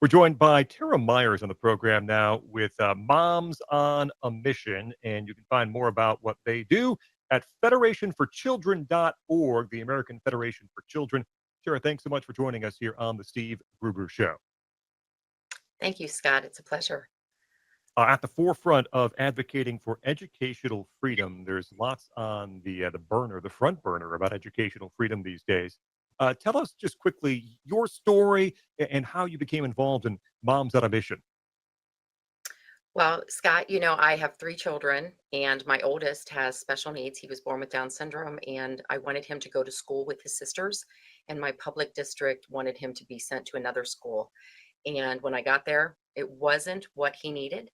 We're joined by Tera Myers on the program now with Moms on a Mission, and you can find more about what they do at federationforchildren.org, the American Federation for Children. Tara, thanks so much for joining us here on the Steve Gruber Show. Thank you, Scott. It's a pleasure. At the forefront of advocating for educational freedom, there's lots on the front burner about educational freedom these days. Tell us just quickly your story and how you became involved in Moms on a Mission. Well, Scott, I have three children, and my oldest has special needs. He was born with Down syndrome, and I wanted him to go to school with his sisters, and my public district wanted him to be sent to another school. And when I got there, it wasn't what he needed.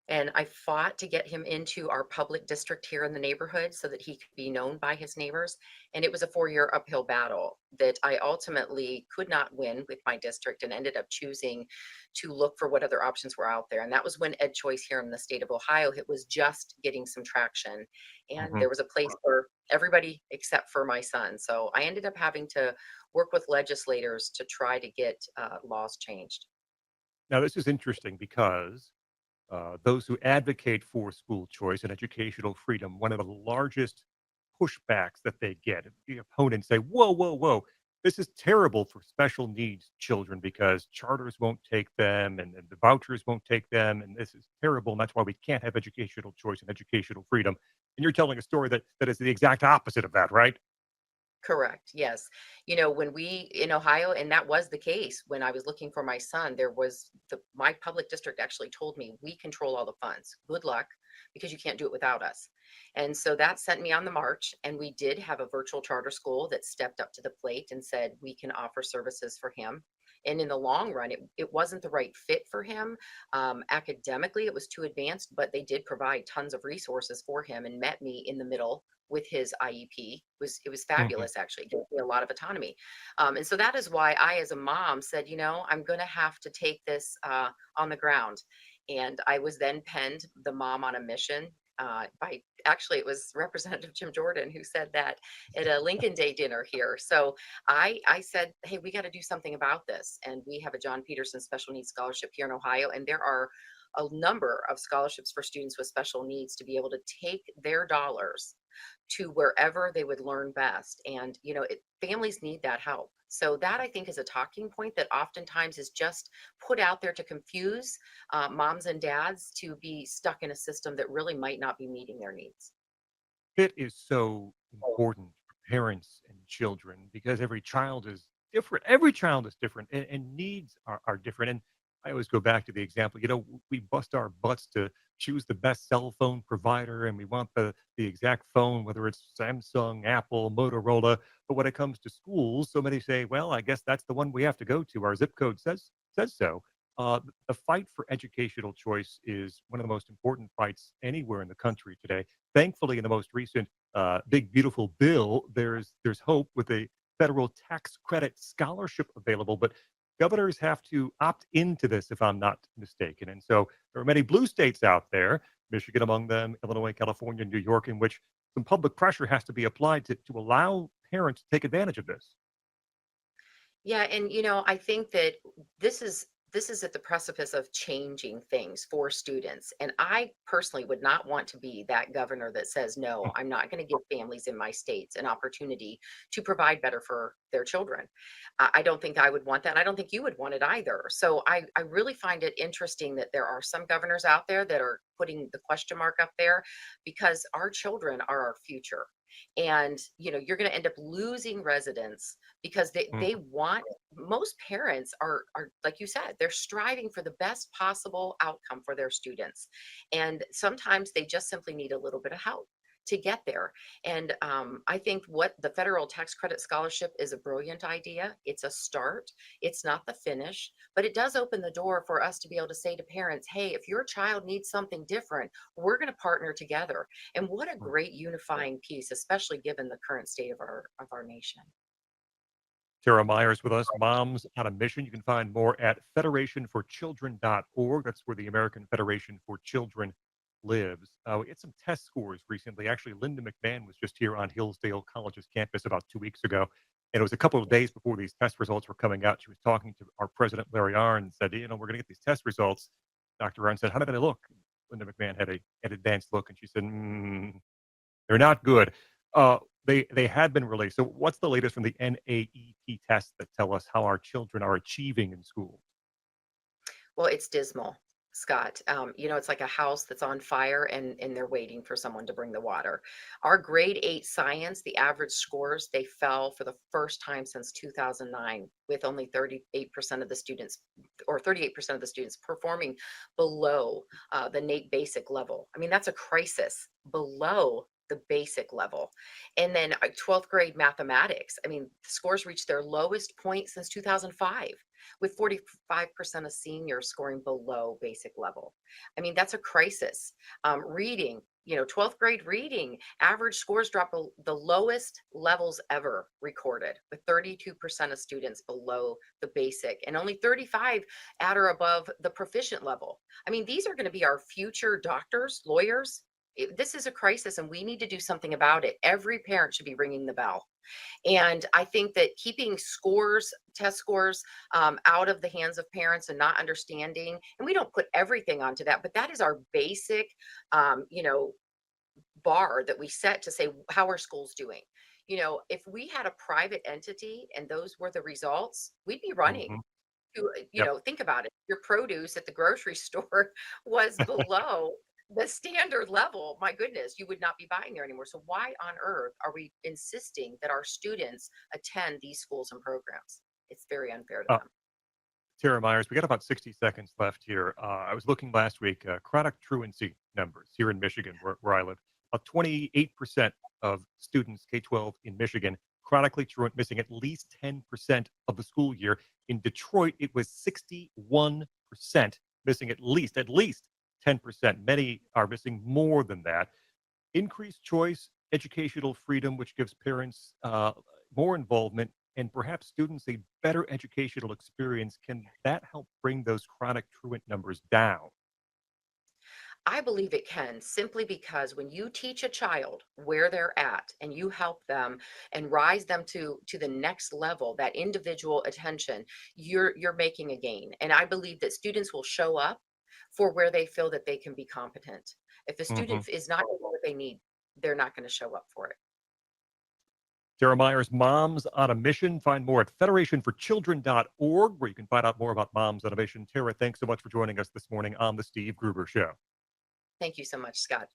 And I fought to get him into our public district here in the neighborhood so that he could be known by his neighbors. And it was a 4-year uphill battle that I ultimately could not win with my district and ended up choosing to look for what other options were out there. And that was when Ed Choice here in the state of Ohio, it was just getting some traction. And Mhm. there was a place for everybody except for my son. So I ended up having to work with legislators to try to get laws changed. Now, this is interesting because those who advocate for school choice and educational freedom, one of the largest pushbacks that they get, the opponents say, whoa, whoa, whoa, this is terrible for special needs children because charters won't take them and the vouchers won't take them. And this is terrible. And that's why we can't have educational choice and educational freedom. And you're telling a story that is the exact opposite of that, right? Correct. Yes. When we in Ohio, and that was the case when I was looking for my son, there was my public district actually told me, we control all the funds. Good luck, because you can't do it without us. And so that sent me on the march. And we did have a virtual charter school that stepped up to the plate and said, we can offer services for him. And in the long run, it wasn't the right fit for him. Academically, it was too advanced, but they did provide tons of resources for him and met me in the middle with his IEP. It was Mhm. fabulous, actually. It gave me a lot of autonomy. And so that is why I, as a mom, said, I'm going to have to take this on the ground. And I was then penned the Mom on a Mission by, actually, it was Representative Jim Jordan who said that at a Lincoln Day dinner here. So I said, hey, we got to do something about this. And we have a John Peterson Special Needs Scholarship here in Ohio, and there are a number of scholarships for students with special needs to be able to take their dollars to wherever they would learn best. And, families need that help. So that, I think, is a talking point that oftentimes is just put out there to confuse moms and dads to be stuck in a system that really might not be meeting their needs. Fit is so important for parents and children because every child is different. Every child is different and needs are different. And I always go back to the example, we bust our butts to choose the best cell phone provider and we want the exact phone, whether it's Samsung, Apple, Motorola. But when it comes to schools, so many say, well, I guess that's the one we have to go to. Our zip code says so. The fight for educational choice is one of the most important fights anywhere in the country today. Thankfully, in the most recent big beautiful bill, there's hope with a federal tax credit scholarship available, but governors have to opt into this, if I'm not mistaken. And so there are many blue states out there, Michigan among them, Illinois, California, New York, in which some public pressure has to be applied to allow parents to take advantage of this. Yeah, and I think that this is at the precipice of changing things for students. And I personally would not want to be that governor that says, no, I'm not going to give families in my states an opportunity to provide better for their children. I don't think I would want that. And I don't think you would want it either. So I really find it interesting that there are some governors out there that are putting the question mark up there because our children are our future. And you're going to end up losing residents because they Mhm. want, most parents are like you said, they're striving for the best possible outcome for their students, and sometimes they just simply need a little bit of help to get there. And I think what the federal tax credit scholarship is a brilliant idea. It's a start. It's not the finish, but it does open the door for us to be able to say to parents, hey, if your child needs something different, we're going to partner together. And what a great unifying piece, especially given the current state of our nation. Tara Myers with us, Moms on a Mission. You can find more at federationforchildren.org. That's where the American Federation for Children lives. We had some test scores recently. Actually, Linda McMahon was just here on Hillsdale College's campus about 2 weeks ago. And it was a couple of days Yes. before these test results were coming out. She was talking to our president, Larry Arnn, and said, we're going to get these test results. Dr. Arnn said, how did they look? Linda McMahon had an advanced look, and she said, they're not good. They had been released. So what's the latest from the NAEP tests that tell us how our children are achieving in school? Well, it's dismal, Scott. It's like a house that's on fire and they're waiting for someone to bring the water. Our grade 8 science, the average scores, they fell for the first time since 2009, with only 38% of the students, or 38% of the students performing below the NAEP basic level. I mean, that's a crisis, below the basic level. And then 12th grade mathematics, I mean, scores reached their lowest point since 2005, with 45% of seniors scoring below basic level. I mean, that's a crisis. Reading, 12th grade reading, average scores drop the lowest levels ever recorded, with 32% of students below the basic and only 35 at or above the proficient level. I mean, these are going to be our future doctors, lawyers. This is a crisis and we need to do something about it. Every parent should be ringing the bell. And I think that keeping scores, test scores, out of the hands of parents and not understanding, and we don't put everything onto that, but that is our basic, um, you know, bar that we set to say, how are schools doing? If we had a private entity and those were the results, we'd be running. Hmm. Yep. Think about it. Your produce at the grocery store was below the standard level. My goodness, you would not be buying there anymore. So why on earth are we insisting that our students attend these schools and programs? It's very unfair to Uh, them. Tera Myers, we got about 60 seconds left here. I was looking last week, chronic truancy numbers here in Michigan, where I live. 28% of students, K-12 in Michigan, chronically truant, missing at least 10% of the school year. In Detroit, it was 61% missing at least 10%. Many are missing more than that. Increased choice, educational freedom, which gives parents more involvement and perhaps students a better educational experience. Can that help bring those chronic truant numbers down? I believe it can, simply because when you teach a child where they're at and you help them and rise them to the next level, that individual attention, you're making a gain. And I believe that students will show up for where they feel that they can be competent. If a Hmm. student is not getting what they need, they're not going to show up for it. Tera Myers, Moms on a Mission. Find more at federationforchildren.org, where you can find out more about Moms on a Mission. Tara, thanks so much for joining us this morning on The Steve Gruber Show. Thank you so much, Scott.